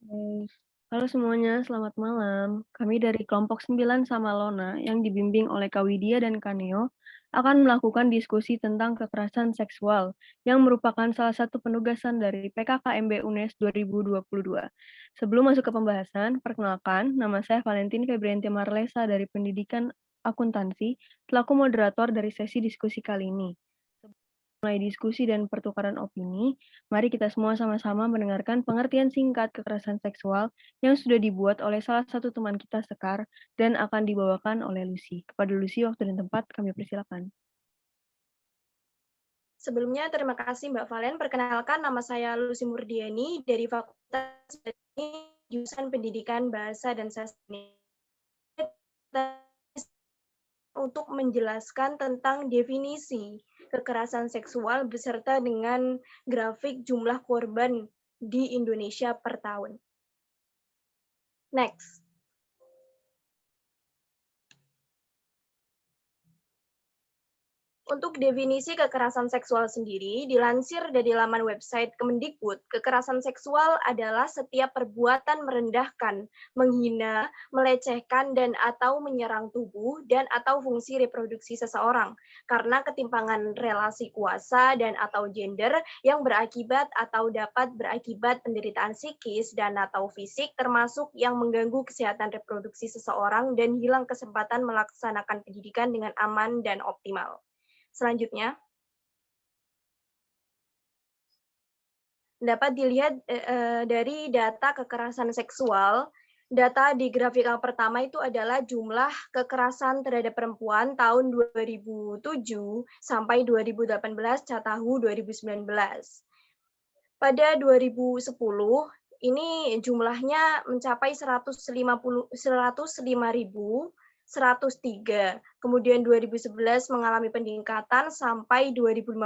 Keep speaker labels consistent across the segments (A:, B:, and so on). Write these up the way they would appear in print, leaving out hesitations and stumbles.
A: Oke. Halo semuanya, selamat malam. Kami dari kelompok 9 sama Lona yang dibimbing oleh Kak Widya dan Kaneo akan melakukan diskusi tentang kekerasan seksual yang merupakan salah satu penugasan dari PKKMB UNES 2022. Sebelum masuk ke pembahasan, perkenalkan, nama saya Valentin Febrianti Marlesa dari Pendidikan Akuntansi, selaku moderator dari sesi diskusi kali ini. Mulai diskusi dan pertukaran opini, mari kita semua sama-sama mendengarkan pengertian singkat kekerasan seksual yang sudah dibuat oleh salah satu teman kita Sekar dan akan dibawakan oleh Lucy. Kepada Lucy, waktu dan tempat kami persilakan.
B: Sebelumnya, terima kasih Mbak Valen. Perkenalkan, nama saya Lucy Murdiani dari Fakultas Jurusan Pendidikan Bahasa dan Sastra untuk menjelaskan tentang definisi kekerasan seksual beserta dengan grafik jumlah korban di Indonesia per tahun. Next. Untuk definisi kekerasan seksual sendiri, dilansir dari laman website Kemendikbud, kekerasan seksual adalah setiap perbuatan merendahkan, menghina, melecehkan, dan atau menyerang tubuh dan atau fungsi reproduksi seseorang karena ketimpangan relasi kuasa dan atau gender yang berakibat atau dapat berakibat penderitaan psikis dan atau fisik termasuk yang mengganggu kesehatan reproduksi seseorang dan hilang kesempatan melaksanakan pendidikan dengan aman dan optimal. Selanjutnya, dapat dilihat dari data kekerasan seksual. Data di grafik yang pertama itu adalah jumlah kekerasan terhadap perempuan tahun 2007 sampai 2018 Catahu 2019. Pada 2010, ini jumlahnya mencapai 105.103. Kemudian 2011 mengalami peningkatan sampai 2015.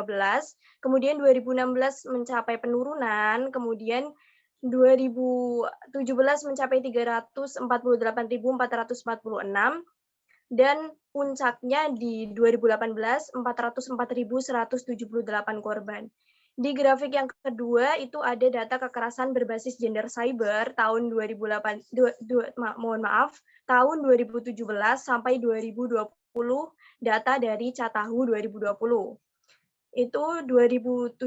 B: Kemudian 2016 mencapai penurunan. Kemudian 2017 mencapai 348.446 dan puncaknya di 2018 404.178 korban. Di grafik yang kedua itu ada data kekerasan berbasis gender cyber tahun 2017 sampai 2020 data dari Catahu 2020. Itu 2017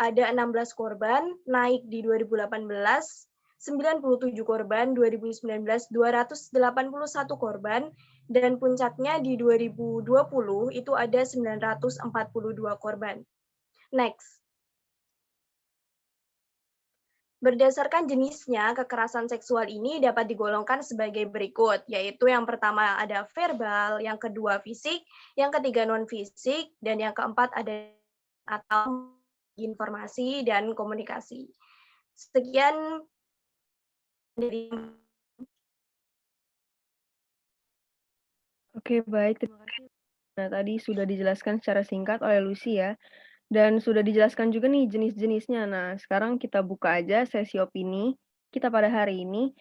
B: ada 16 korban, naik di 2018 97 korban, 2019 281 korban, dan puncaknya di 2020 itu ada 942 korban. Next. Berdasarkan jenisnya, kekerasan seksual ini dapat digolongkan sebagai berikut, yaitu yang pertama ada verbal, yang kedua fisik, yang ketiga non-fisik, dan yang keempat ada atau informasi dan komunikasi. Sekian dari
A: Oke, baik. Terima kasih. Nah, tadi sudah dijelaskan secara singkat oleh Lucy ya. Dan sudah dijelaskan juga nih jenis-jenisnya. Nah, sekarang kita buka aja sesi opini kita pada hari ini.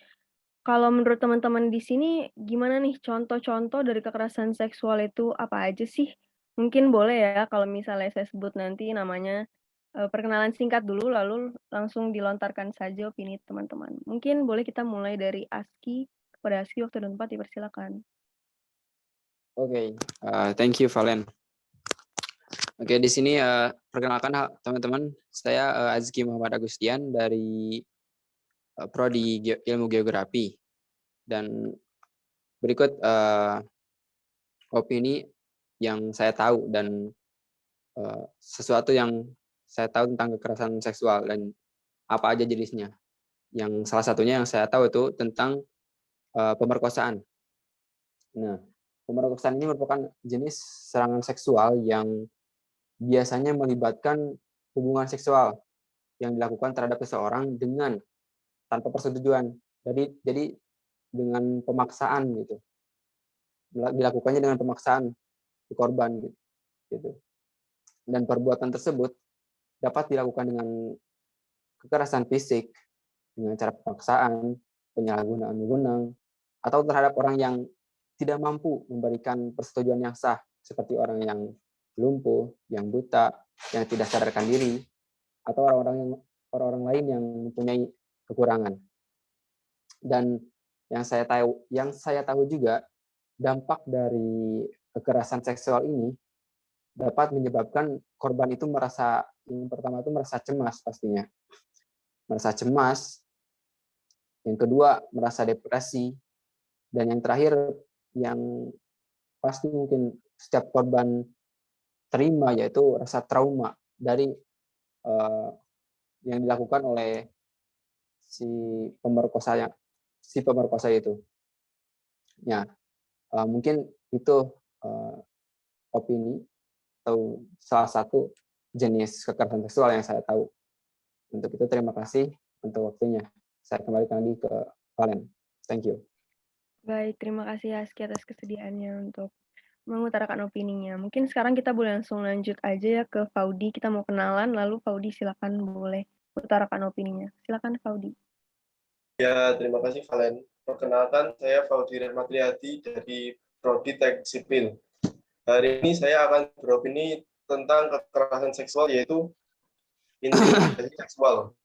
A: Kalau menurut teman-teman di sini, gimana nih contoh-contoh dari kekerasan seksual itu apa aja sih? Mungkin boleh ya kalau misalnya saya sebut nanti namanya, perkenalan singkat dulu, lalu langsung dilontarkan saja opini teman-teman. Mungkin boleh kita mulai dari Aski. Kepada Aski, waktu dan tempat dipersilakan.
C: Oke, thank you Valen. Oke, di sini perkenalkan teman-teman, saya Azki Muhammad Agustian dari Prodi Ilmu Geografi, dan berikut opini yang saya tahu dan sesuatu yang saya tahu tentang kekerasan seksual dan apa aja jenisnya. Yang salah satunya yang saya tahu itu tentang pemerkosaan. Nah, pemerkosaan ini merupakan jenis serangan seksual yang biasanya melibatkan hubungan seksual yang dilakukan terhadap seseorang dengan tanpa persetujuan. Jadi dengan pemaksaan gitu. Dilakukannya dengan pemaksaan si korban gitu. Dan perbuatan tersebut dapat dilakukan dengan kekerasan fisik, dengan cara pemaksaan, penyalahgunaan wewenang, atau terhadap orang yang tidak mampu memberikan persetujuan yang sah, seperti orang yang lumpuh, yang buta, yang tidak sadarkan diri, atau orang-orang lain yang mempunyai kekurangan. Dan yang saya tahu juga dampak dari kekerasan seksual ini dapat menyebabkan korban itu yang pertama itu merasa cemas pastinya. Merasa cemas, yang kedua merasa depresi, dan yang terakhir yang pasti mungkin setiap korban terima yaitu rasa trauma dari yang dilakukan oleh si pemerkosa itu. Ya, mungkin itu opini atau salah satu jenis kekerasan seksual yang saya tahu. Untuk itu terima kasih untuk waktunya. Saya kembalikan lagi ke Valen. Thank you.
A: Baik, terima kasih Aski atas kesediaannya untuk mengutarakan opininya. Mungkin sekarang kita boleh langsung lanjut aja ya ke Faudi. Kita mau kenalan, lalu Faudi silakan boleh utarakan opininya. Silakan Faudi.
D: Ya, terima kasih Valen. Perkenalkan, saya Faudi Rahmatriyadi dari Prodi Teknik Sipil. Hari ini saya akan beropini tentang kekerasan seksual, yaitu intimidasi seksual.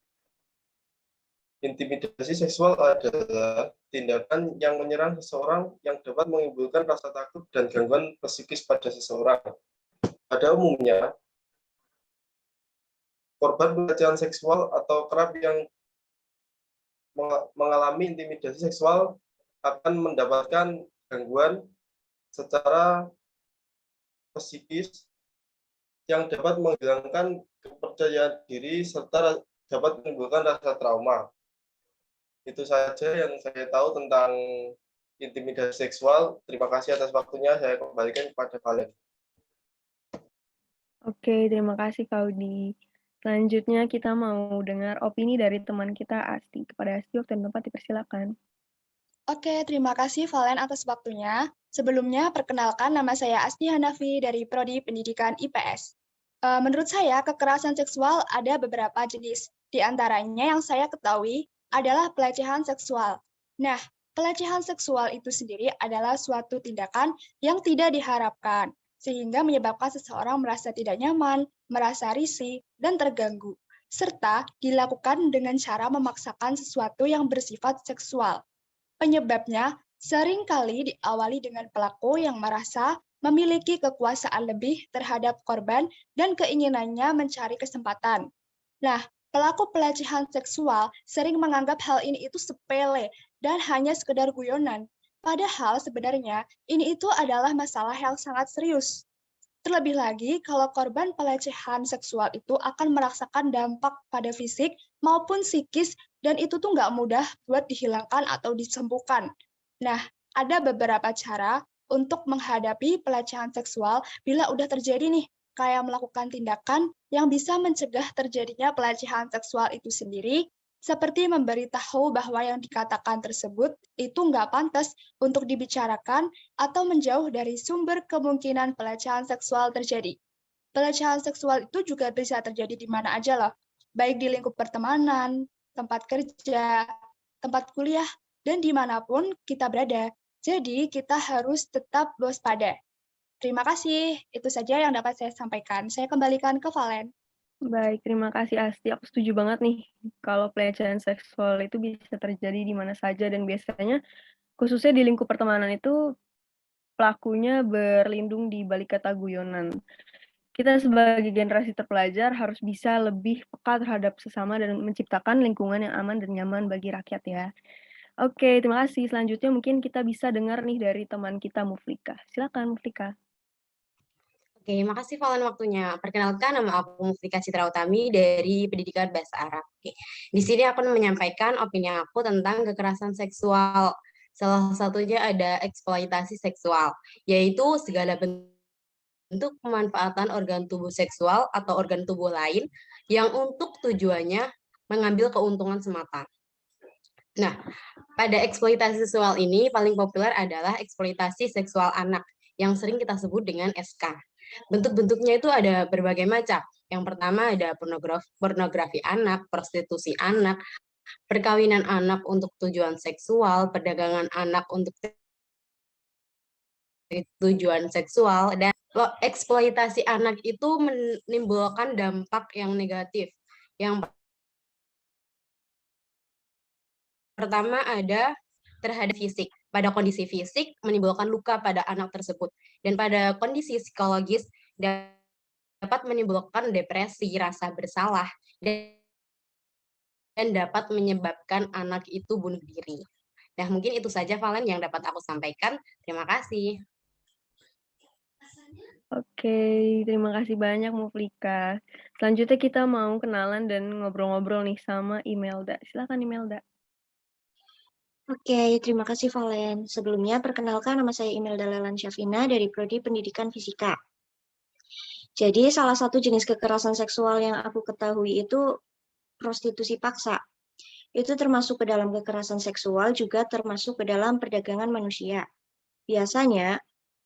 D: Intimidasi seksual adalah tindakan yang menyerang seseorang yang dapat menimbulkan rasa takut dan gangguan psikis pada seseorang. Pada umumnya, korban pelecehan seksual atau kerap yang mengalami intimidasi seksual akan mendapatkan gangguan secara psikis yang dapat menghilangkan kepercayaan diri serta dapat menimbulkan rasa trauma. Itu saja yang saya tahu tentang intimidasi seksual. Terima kasih atas waktunya. Saya kembalikan kepada Valen.
A: Oke, terima kasih Faudi. Selanjutnya kita mau dengar opini dari teman kita Asti. Kepada Asti, waktu dan tempat dipersilakan.
E: Oke, terima kasih Valen atas waktunya. Sebelumnya, perkenalkan nama saya Asti Hanafi dari Prodi Pendidikan IPS. Menurut saya, kekerasan seksual ada beberapa jenis. Di antaranya yang saya ketahui adalah pelecehan seksual. Nah, pelecehan seksual itu sendiri adalah suatu tindakan yang tidak diharapkan, sehingga menyebabkan seseorang merasa tidak nyaman, merasa risih, dan terganggu, serta dilakukan dengan cara memaksakan sesuatu yang bersifat seksual. Penyebabnya seringkali diawali dengan pelaku yang merasa memiliki kekuasaan lebih terhadap korban dan keinginannya mencari kesempatan. Nah, pelaku pelecehan seksual sering menganggap hal ini itu sepele dan hanya sekedar guyonan. Padahal sebenarnya ini itu adalah masalah yang sangat serius. Terlebih lagi, kalau korban pelecehan seksual itu akan merasakan dampak pada fisik maupun psikis, dan itu tuh nggak mudah buat dihilangkan atau disembuhkan. Nah, ada beberapa cara untuk menghadapi pelecehan seksual bila udah terjadi nih, kayak melakukan tindakan yang bisa mencegah terjadinya pelecehan seksual itu sendiri, seperti memberitahu bahwa yang dikatakan tersebut itu nggak pantas untuk dibicarakan atau menjauh dari sumber kemungkinan pelecehan seksual terjadi. Pelecehan seksual itu juga bisa terjadi di mana aja loh, baik di lingkup pertemanan, tempat kerja, tempat kuliah, dan dimanapun kita berada. Jadi kita harus tetap waspada. Terima kasih, itu saja yang dapat saya sampaikan. Saya kembalikan ke Valen.
A: Baik, terima kasih Asti. Aku setuju banget nih kalau pelecehan seksual itu bisa terjadi di mana saja dan biasanya khususnya di lingkup pertemanan itu pelakunya berlindung di balik kata guyonan. Kita sebagai generasi terpelajar harus bisa lebih peka terhadap sesama dan menciptakan lingkungan yang aman dan nyaman bagi rakyat ya. Oke, terima kasih. Selanjutnya mungkin kita bisa dengar nih dari teman kita Muflika. Silakan Muflika.
F: Oke, makasih Valen waktunya. Perkenalkan, nama aku Muflika Citra Utami dari Pendidikan Bahasa Arab. Oke. Di sini aku menyampaikan opini aku tentang kekerasan seksual. Salah satunya ada eksploitasi seksual, yaitu segala bentuk pemanfaatan organ tubuh seksual atau organ tubuh lain yang untuk tujuannya mengambil keuntungan semata. Nah, pada eksploitasi seksual ini paling populer adalah eksploitasi seksual anak yang sering kita sebut dengan SK. Bentuk-bentuknya itu ada berbagai macam. Yang pertama ada pornografi anak, prostitusi anak, perkawinan anak untuk tujuan seksual, perdagangan anak untuk tujuan seksual, dan eksploitasi anak itu menimbulkan dampak yang negatif. Yang Pertama ada terhadap fisik. Pada kondisi fisik menimbulkan luka pada anak tersebut. Dan pada kondisi psikologis dapat menimbulkan depresi, rasa bersalah, dan dapat menyebabkan anak itu bunuh diri. Nah, mungkin itu saja Valen yang dapat aku sampaikan. Terima kasih.
A: Oke, terima kasih banyak Muflika. Selanjutnya kita mau kenalan dan ngobrol-ngobrol nih sama Imelda. Silakan Imelda.
G: Oke, terima kasih Valen. Sebelumnya, perkenalkan nama saya Imelda Lelan Syafina dari Prodi Pendidikan Fisika. Jadi, salah satu jenis kekerasan seksual yang aku ketahui itu prostitusi paksa. Itu termasuk ke dalam kekerasan seksual, juga termasuk ke dalam perdagangan manusia. Biasanya,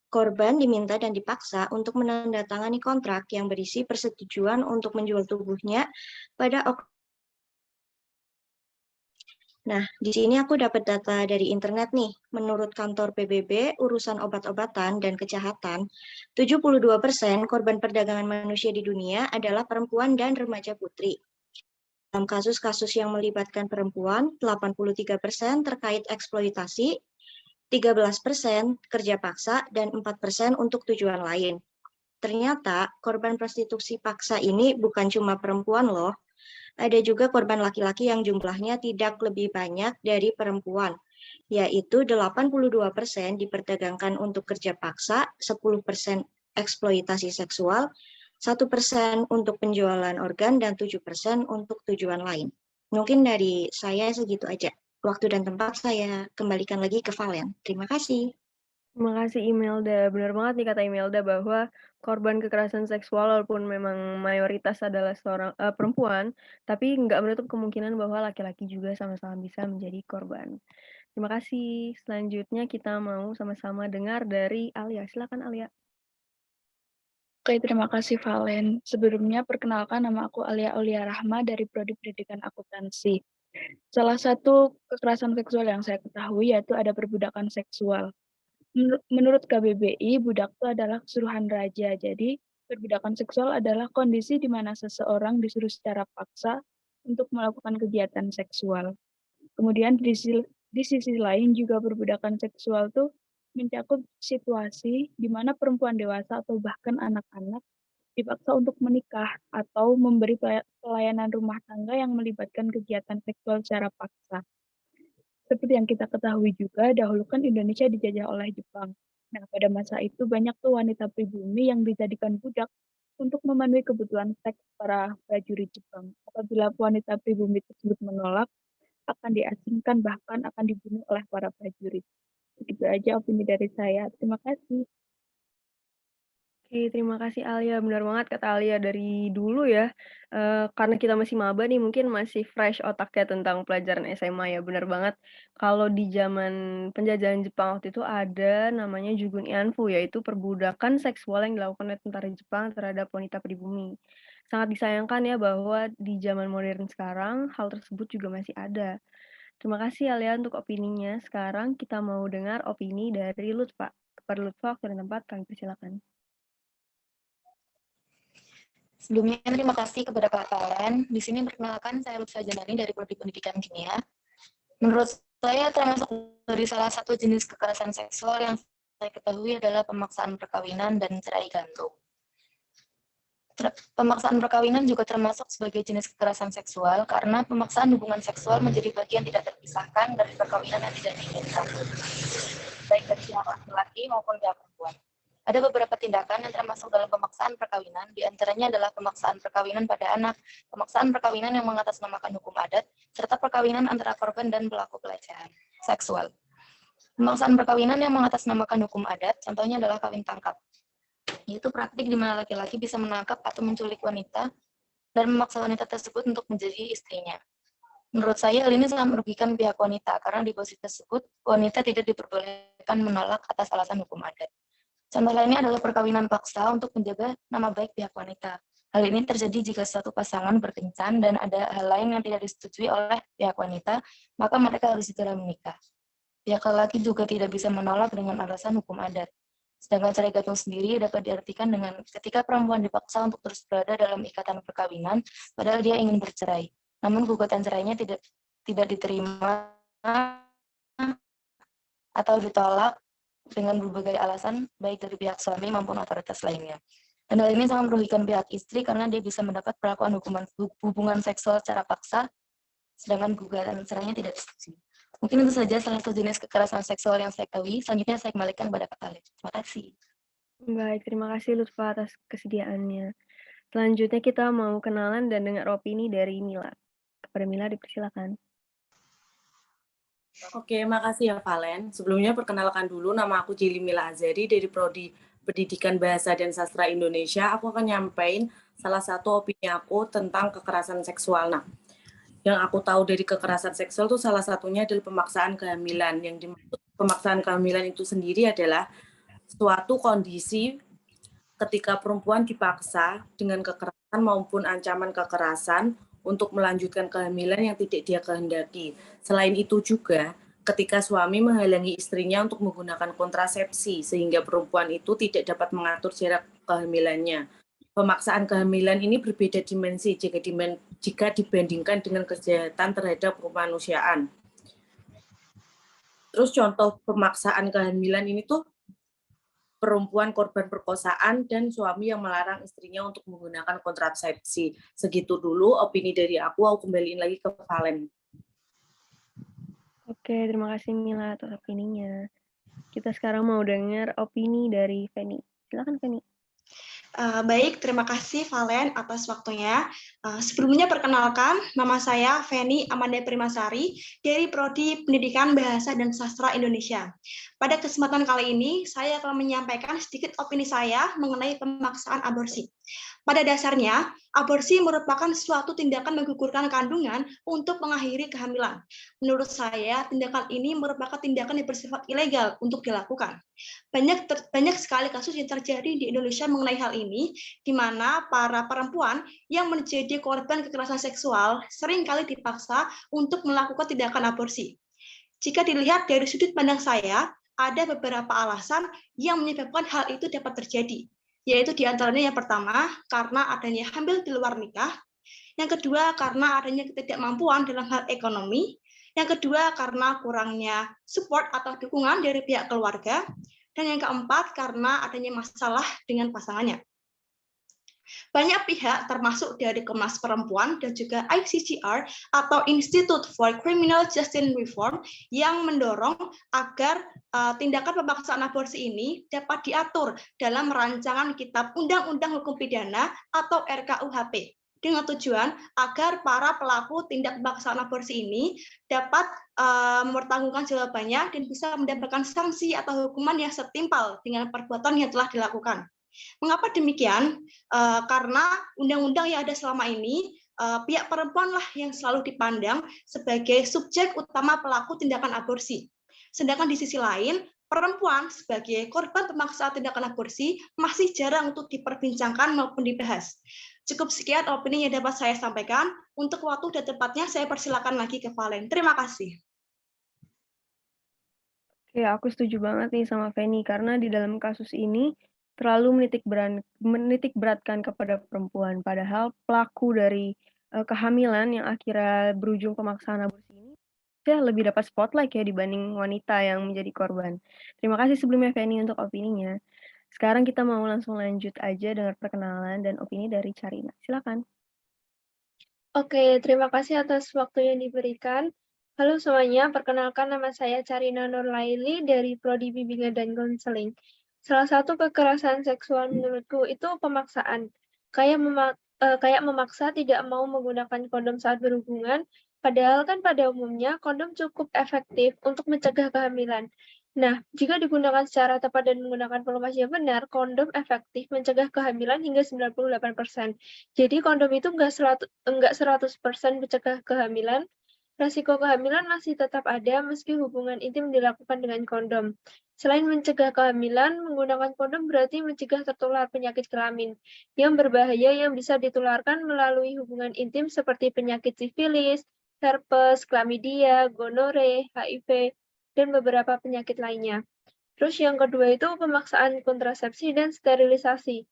G: korban diminta dan dipaksa untuk menandatangani kontrak yang berisi persetujuan untuk menjual tubuhnya pada Nah, di sini aku dapat data dari internet nih. Menurut kantor PBB, urusan obat-obatan dan kejahatan, 72% korban perdagangan manusia di dunia adalah perempuan dan remaja putri. Dalam kasus-kasus yang melibatkan perempuan, 83% terkait eksploitasi, 13% kerja paksa, dan 4% untuk tujuan lain. Ternyata, korban prostitusi paksa ini bukan cuma perempuan loh. Ada juga korban laki-laki yang jumlahnya tidak lebih banyak dari perempuan, yaitu 82% diperdagangkan untuk kerja paksa, 10% eksploitasi seksual, 1% untuk penjualan organ, dan 7% untuk tujuan lain. Mungkin dari saya segitu aja. Waktu dan tempat saya kembalikan lagi ke Valen. Terima kasih.
A: Terima kasih Imelda. Benar banget nih kata Imelda bahwa korban kekerasan seksual walaupun memang mayoritas adalah perempuan, tapi nggak menutup kemungkinan bahwa laki-laki juga sama-sama bisa menjadi korban. Terima kasih. Selanjutnya kita mau sama-sama dengar dari Alia. Silakan Alia.
H: Oke, terima kasih Valen. Sebelumnya perkenalkan nama aku Alia Aulia Rahma dari Prodi Pendidikan Akuntansi. Salah satu kekerasan seksual yang saya ketahui yaitu ada perbudakan seksual. Menurut KBBI, budak itu adalah kesuruhan raja. Jadi, perbudakan seksual adalah kondisi di mana seseorang disuruh secara paksa untuk melakukan kegiatan seksual. Kemudian di sisi lain juga perbudakan seksual itu mencakup situasi di mana perempuan dewasa atau bahkan anak-anak dipaksa untuk menikah atau memberi pelayanan rumah tangga yang melibatkan kegiatan seksual secara paksa. Seperti yang kita ketahui juga, dahulu kan Indonesia dijajah oleh Jepang. Nah, pada masa itu banyak tuh wanita pribumi yang dijadikan budak untuk memenuhi kebutuhan seks para prajurit Jepang. Apabila wanita pribumi tersebut menolak, akan diasingkan bahkan akan dibunuh oleh para prajurit. Begitu aja opini dari saya. Terima kasih.
A: Oke, terima kasih Alia. Benar banget kata Alia dari dulu ya, karena kita masih maba nih mungkin masih fresh otaknya tentang pelajaran SMA ya, benar banget. Kalau di zaman penjajahan Jepang waktu itu ada namanya Jugun Ianfu, yaitu perbudakan seksual yang dilakukan oleh tentara Jepang terhadap wanita pribumi. Sangat disayangkan ya bahwa di zaman modern sekarang hal tersebut juga masih ada. Terima kasih Alia untuk opininya. Sekarang kita mau dengar opini dari Lutfa. Kepada Lutfa, waktu dan tempat kami persilakan.
I: Sebelumnya, terima kasih kepada Kak Valen. Di sini perkenalkan, saya Lutfa Janani dari Prodi Pendidikan Kimia. Menurut saya, termasuk dari salah satu jenis kekerasan seksual yang saya ketahui adalah pemaksaan perkawinan dan cerai gantung. Pemaksaan perkawinan juga termasuk sebagai jenis kekerasan seksual karena pemaksaan hubungan seksual menjadi bagian tidak terpisahkan dari perkawinan yang tidak diinginkan, baik dari pihak laki-laki maupun pihak perempuan. Ada beberapa tindakan yang termasuk dalam pemaksaan perkawinan, diantaranya adalah pemaksaan perkawinan pada anak, pemaksaan perkawinan yang mengatasnamakan hukum adat, serta perkawinan antara korban dan pelaku pelecehan seksual. Pemaksaan perkawinan yang mengatasnamakan hukum adat, contohnya adalah kawin tangkap, yaitu praktik di mana laki-laki bisa menangkap atau menculik wanita dan memaksa wanita tersebut untuk menjadi istrinya. Menurut saya, hal ini sangat merugikan pihak wanita, karena di posisi tersebut, wanita tidak diperbolehkan menolak atas alasan hukum adat. Contoh lainnya adalah perkawinan paksa untuk menjaga nama baik pihak wanita. Hal ini terjadi jika suatu pasangan berkencan dan ada hal lain yang tidak disetujui oleh pihak wanita, maka mereka harus segera menikah. Pihak laki juga tidak bisa menolak dengan alasan hukum adat. Sedangkan cerai gantung sendiri dapat diartikan dengan ketika perempuan dipaksa untuk terus berada dalam ikatan perkawinan, padahal dia ingin bercerai. Namun gugatan cerainya tidak diterima atau ditolak dengan berbagai alasan, baik dari pihak suami maupun otoritas lainnya. Dan hal ini sangat merugikan pihak istri karena dia bisa mendapat perlakuan hubungan seksual secara paksa, sedangkan gugatan cerainya tidak disetujui. Mungkin itu saja salah satu jenis kekerasan seksual yang saya ketahui. Selanjutnya saya kembalikan kepada Kak Khalid. Terima kasih.
A: Baik, terima kasih Lutfa atas kesediaannya. Selanjutnya kita mau kenalan dan dengar opini dari Mila. Kepada Mila dipersilakan.
J: Oke, makasih ya Valen. Sebelumnya perkenalkan dulu, nama aku Jili Mila Azari dari Prodi Pendidikan Bahasa dan Sastra Indonesia. Aku akan nyampaikan salah satu opini aku tentang kekerasan seksual. Nah, yang aku tahu dari kekerasan seksual itu salah satunya adalah pemaksaan kehamilan. Yang dimaksud pemaksaan kehamilan itu sendiri adalah suatu kondisi ketika perempuan dipaksa dengan kekerasan maupun ancaman kekerasan untuk melanjutkan kehamilan yang tidak dia kehendaki. Selain itu juga, ketika suami menghalangi istrinya untuk menggunakan kontrasepsi, sehingga perempuan itu tidak dapat mengatur jarak kehamilannya. Pemaksaan kehamilan ini berbeda dimensi jika dibandingkan dengan kejahatan terhadap kemanusiaan. Terus contoh pemaksaan kehamilan ini tuh perempuan korban perkosaan dan suami yang melarang istrinya untuk menggunakan kontrasepsi. Segitu dulu opini dari aku kembaliin lagi ke Valen.
A: Oke, terima kasih Mila atas opininya. Kita sekarang mau dengar opini dari Feni. Silakan Feni.
E: Baik, terima kasih Valen atas waktunya. Sebelumnya perkenalkan, nama saya Feni Amanda Primasari dari Prodi Pendidikan Bahasa dan Sastra Indonesia. Pada kesempatan kali ini, saya akan menyampaikan sedikit opini saya mengenai pemaksaan aborsi. Pada dasarnya, aborsi merupakan suatu tindakan menggugurkan kandungan untuk mengakhiri kehamilan. Menurut saya, tindakan ini merupakan tindakan yang bersifat ilegal untuk dilakukan. Banyak sekali kasus yang terjadi di Indonesia mengenai hal ini, di mana para perempuan yang menjadi korban kekerasan seksual seringkali dipaksa untuk melakukan tindakan aborsi. Jika dilihat dari sudut pandang saya, ada beberapa alasan yang menyebabkan hal itu dapat terjadi, yaitu diantaranya yang pertama, karena adanya hamil di luar nikah, yang kedua, karena adanya ketidakmampuan dalam hal ekonomi, yang kedua, karena kurangnya support atau dukungan dari pihak keluarga, dan yang keempat, karena adanya masalah dengan pasangannya. Banyak pihak termasuk dari Komnas Perempuan dan juga ICCR atau Institute for Criminal Justice Reform yang mendorong agar tindakan pemaksaan aborsi ini dapat diatur dalam rancangan Kitab Undang-Undang Hukum Pidana atau RKUHP dengan tujuan agar para pelaku tindak pemaksaan aborsi ini dapat mempertanggungjawabkan jawabannya dan bisa mendapatkan sanksi atau hukuman yang setimpal dengan perbuatan yang telah dilakukan. Mengapa demikian? Karena undang-undang yang ada selama ini, pihak perempuanlah yang selalu dipandang sebagai subjek utama pelaku tindakan aborsi. Sedangkan di sisi lain, perempuan sebagai korban pemaksaan tindakan aborsi masih jarang untuk diperbincangkan maupun dibahas. Cukup sekian opini yang dapat saya sampaikan. Untuk waktu dan tempatnya, saya persilakan lagi ke Valen. Terima kasih.
A: Ya, aku setuju banget nih sama Feni, karena di dalam kasus ini terlalu menitik beratkan kepada perempuan, padahal pelaku dari kehamilan yang akhirnya berujung pemaksaan aborsi ini ya lebih dapat spotlight ya dibanding wanita yang menjadi korban. Terima kasih sebelumnya Feni untuk opininya. Sekarang kita mau langsung lanjut aja dengan perkenalan dan opini dari Carina. Silakan.
K: Oke, terima kasih atas waktu yang diberikan. Halo semuanya, perkenalkan nama saya Carina Nurlaili dari Prodi Bimbingan dan Konseling. Salah satu kekerasan seksual menurutku itu pemaksaan. Kayak memaksa tidak mau menggunakan kondom saat berhubungan, padahal kan pada umumnya kondom cukup efektif untuk mencegah kehamilan. Nah, jika digunakan secara tepat dan menggunakan volume yang benar, kondom efektif mencegah kehamilan hingga 98%. Jadi kondom itu enggak 100% mencegah kehamilan. Resiko kehamilan masih tetap ada meski hubungan intim dilakukan dengan kondom. Selain mencegah kehamilan, menggunakan kondom berarti mencegah tertular penyakit kelamin yang berbahaya yang bisa ditularkan melalui hubungan intim seperti penyakit sifilis, herpes, chlamydia, gonore, HIV, dan beberapa penyakit lainnya. Terus yang kedua itu pemaksaan kontrasepsi dan sterilisasi.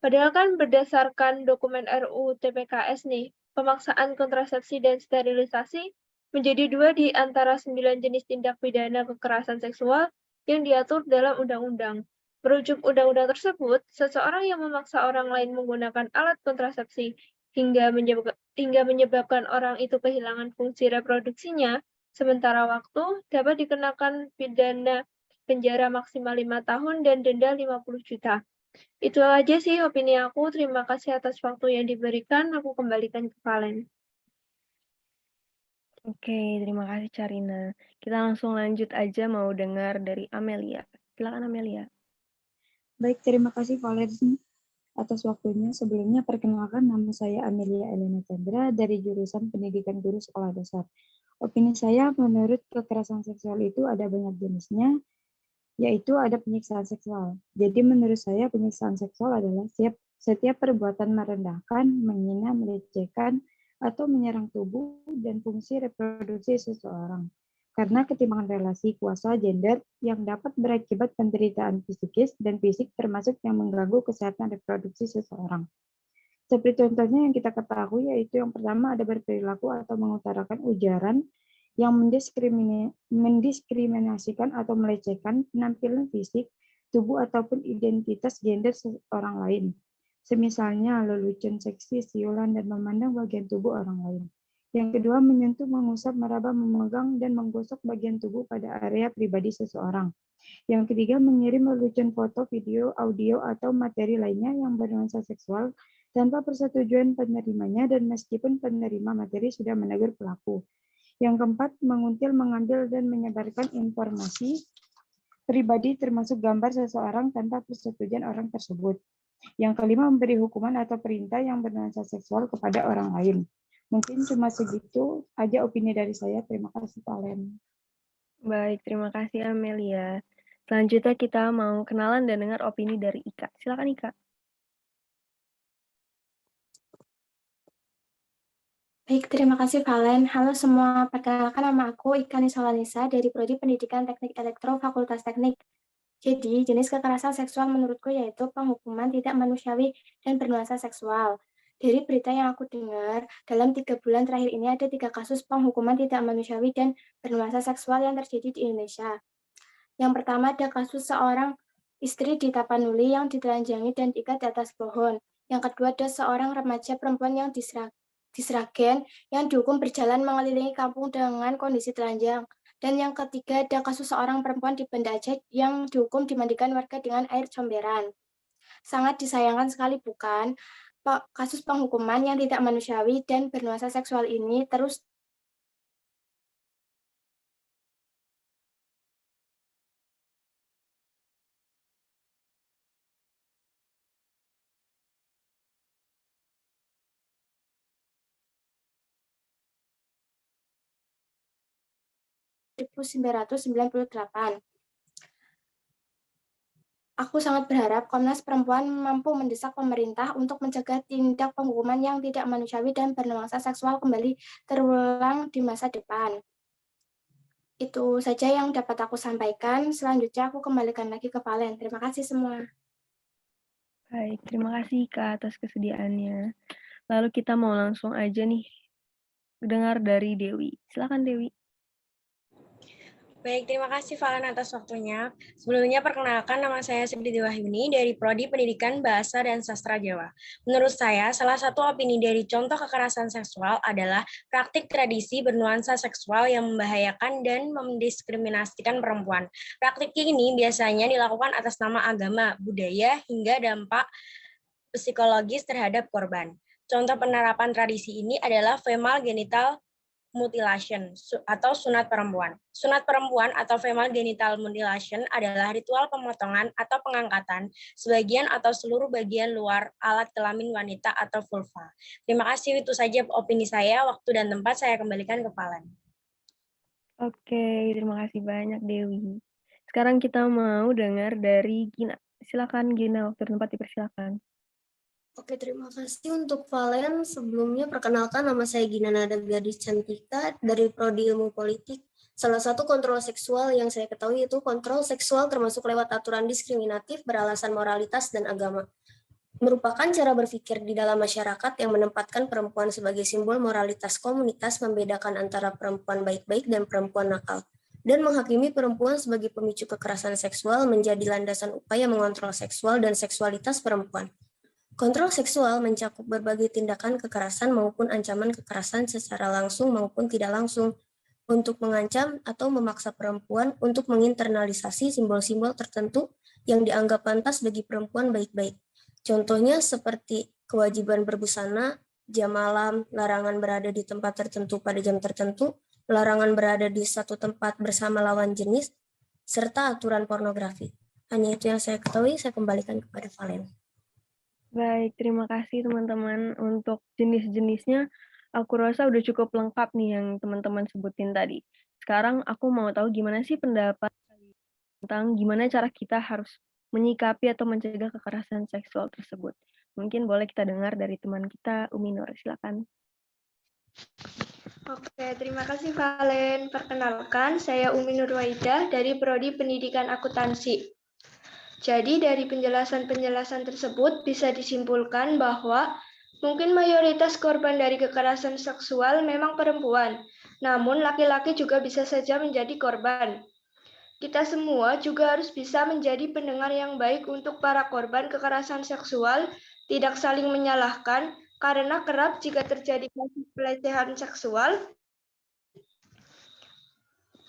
K: Padahal kan berdasarkan dokumen RUU TPKS nih, pemaksaan kontrasepsi dan sterilisasi menjadi 2 di antara 9 jenis tindak pidana kekerasan seksual yang diatur dalam undang-undang. Merujuk undang-undang tersebut, seseorang yang memaksa orang lain menggunakan alat kontrasepsi hingga menyebabkan orang itu kehilangan fungsi reproduksinya, sementara waktu dapat dikenakan pidana penjara maksimal 5 tahun dan denda 50 juta. Itu aja sih opini aku. Terima kasih atas waktu yang diberikan. Aku kembalikan ke Valen.
A: Oke, terima kasih Carina. Kita langsung lanjut aja mau dengar dari Amelia. Silakan Amelia.
L: Baik, terima kasih Valen atas waktunya. Sebelumnya perkenalkan, nama saya Amelia Elena Chandra dari jurusan Pendidikan Guru Sekolah Dasar. Opini saya, menurut kekerasan seksual itu ada banyak jenisnya, yaitu ada penyiksaan seksual. Jadi menurut saya penyiksaan seksual adalah setiap perbuatan merendahkan, menghina, melecehkan, atau menyerang tubuh dan fungsi reproduksi seseorang. Karena ketimpangan relasi kuasa gender yang dapat berakibat penderitaan psikis dan fisik termasuk yang mengganggu kesehatan reproduksi seseorang. Seperti contohnya yang kita ketahui yaitu yang pertama ada berperilaku atau mengutarakan ujaran yang mendiskriminasikan atau melecehkan penampilan fisik, tubuh ataupun identitas gender seorang lain. Semisalnya lelucon seksi, siulan, dan memandang bagian tubuh orang lain. Yang kedua, menyentuh, mengusap, meraba, memegang, dan menggosok bagian tubuh pada area pribadi seseorang. Yang ketiga, mengirim lelucon foto, video, audio, atau materi lainnya yang bernuansa seksual tanpa persetujuan penerimanya dan meskipun penerima materi sudah menegur pelaku. Yang keempat, menguntil, mengambil, dan menyebarkan informasi pribadi termasuk gambar seseorang tanpa persetujuan orang tersebut. Yang kelima, memberi hukuman atau perintah yang bernuansa seksual kepada orang lain. Mungkin cuma segitu aja opini dari saya. Terima kasih, Valen.
A: Baik, terima kasih Amelia. Selanjutnya kita mau kenalan dan dengar opini dari Ika. Silakan Ika.
M: Baik, terima kasih Valen. Halo semua, perkenalkan nama aku Ika Nisolanisa dari Prodi Pendidikan Teknik Elektro Fakultas Teknik. Jadi, jenis kekerasan seksual menurutku yaitu penghukuman tidak manusiawi dan bernuansa seksual. Dari berita yang aku dengar, dalam 3 bulan terakhir ini ada 3 kasus penghukuman tidak manusiawi dan bernuansa seksual yang terjadi di Indonesia. Yang pertama ada kasus seorang istri di Tapanuli yang ditelanjangi dan diikat di atas pohon. Yang kedua ada seorang remaja perempuan yang di Sragen yang dihukum berjalan mengelilingi kampung dengan kondisi telanjang. Dan yang ketiga ada kasus seorang perempuan di Banda Aceh yang dihukum dimandikan warga dengan air comberan. Sangat disayangkan sekali bukan? Kasus penghukuman yang tidak manusiawi dan bernuansa seksual ini terus (1998). Aku sangat berharap Komnas Perempuan mampu mendesak pemerintah untuk mencegah tindak penghukuman yang tidak manusiawi dan bernuansa seksual kembali terulang di masa depan. Itu saja yang dapat aku sampaikan. Selanjutnya aku kembalikan lagi ke Valen. Terima kasih semua.
A: Baik, terima kasih Ika atas kesediaannya. Lalu kita mau langsung aja nih dengar dari Dewi. Silakan Dewi.
N: Baik, terima kasih Valen atas waktunya. Sebelumnya perkenalkan nama saya Sigrid Wahyuni dari Prodi Pendidikan Bahasa dan Sastra Jawa. Menurut saya, salah satu opini dari contoh kekerasan seksual adalah praktik tradisi bernuansa seksual yang membahayakan dan mendiskriminasikan perempuan. Praktik ini biasanya dilakukan atas nama agama, budaya, hingga dampak psikologis terhadap korban. Contoh penerapan tradisi ini adalah female genital mutilation atau sunat perempuan. Sunat perempuan atau female genital mutilation adalah ritual pemotongan atau pengangkatan sebagian atau seluruh bagian luar alat kelamin wanita atau vulva. Terima kasih, itu saja opini saya. Waktu dan tempat saya kembalikan ke Valen.
A: Oke, terima kasih banyak Dewi. Sekarang kita mau dengar dari Gina. Silakan Gina, waktu dan tempat dipersilakan.
O: Oke, terima kasih untuk Valen. Sebelumnya perkenalkan nama saya Gina Nada Gadis Cantika dari Prodi Ilmu Politik. Salah satu kontrol seksual yang saya ketahui itu kontrol seksual termasuk lewat aturan diskriminatif beralasan moralitas dan agama. merupakan cara berpikir di dalam masyarakat yang menempatkan perempuan sebagai simbol moralitas komunitas, membedakan antara perempuan baik-baik dan perempuan nakal, dan menghakimi perempuan sebagai pemicu kekerasan seksual menjadi landasan upaya mengontrol seksual dan seksualitas perempuan. Kontrol seksual mencakup berbagai tindakan kekerasan maupun ancaman kekerasan secara langsung maupun tidak langsung untuk mengancam atau memaksa perempuan untuk menginternalisasi simbol-simbol tertentu yang dianggap pantas bagi perempuan baik-baik. Contohnya seperti kewajiban berbusana, jam malam, larangan berada di tempat tertentu pada jam tertentu, larangan berada di satu tempat bersama lawan jenis, serta aturan pornografi. Hanya itu yang saya ketahui, saya kembalikan kepada Valen.
A: Baik, terima kasih teman-teman. Untuk jenis-jenisnya, aku rasa udah cukup lengkap nih yang teman-teman sebutin tadi. Sekarang aku mau tahu gimana sih pendapat kalian tentang gimana cara kita harus menyikapi atau mencegah kekerasan seksual tersebut. Mungkin boleh kita dengar dari teman kita, Umi Nur, silakan.
K: Oke, terima kasih Valen. Perkenalkan, saya Umi Nurwaidah dari Prodi Pendidikan Akuntansi. Jadi dari penjelasan-penjelasan tersebut bisa disimpulkan bahwa mungkin mayoritas korban dari kekerasan seksual memang perempuan, namun laki-laki juga bisa saja menjadi korban. Kita semua juga harus bisa menjadi pendengar yang baik untuk para korban kekerasan seksual, tidak saling menyalahkan, karena kerap jika terjadi kasus pelecehan seksual,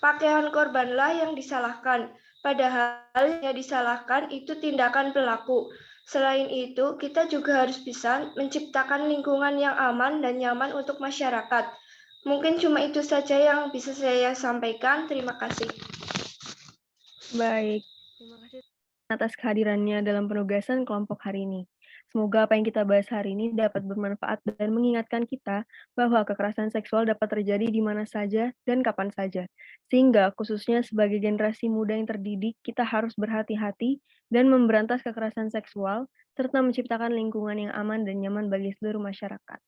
K: pakaian korbanlah yang disalahkan. Padahal yang disalahkan itu tindakan pelaku. Selain itu, kita juga harus bisa menciptakan lingkungan yang aman dan nyaman untuk masyarakat. Mungkin cuma itu saja yang bisa saya sampaikan. Terima kasih.
A: Baik, terima kasih atas kehadirannya dalam penugasan kelompok hari ini. Semoga apa yang kita bahas hari ini dapat bermanfaat dan mengingatkan kita bahwa kekerasan seksual dapat terjadi di mana saja dan kapan saja. Sehingga khususnya sebagai generasi muda yang terdidik, kita harus berhati-hati dan memberantas kekerasan seksual, serta menciptakan lingkungan yang aman dan nyaman bagi seluruh masyarakat.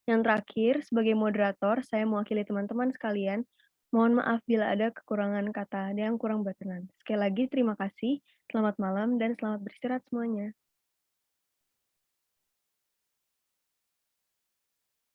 A: Yang terakhir, sebagai moderator, saya mewakili teman-teman sekalian. Mohon maaf bila ada kekurangan kata dan yang kurang berkenan. Sekali lagi, terima kasih, selamat malam, dan selamat beristirahat semuanya.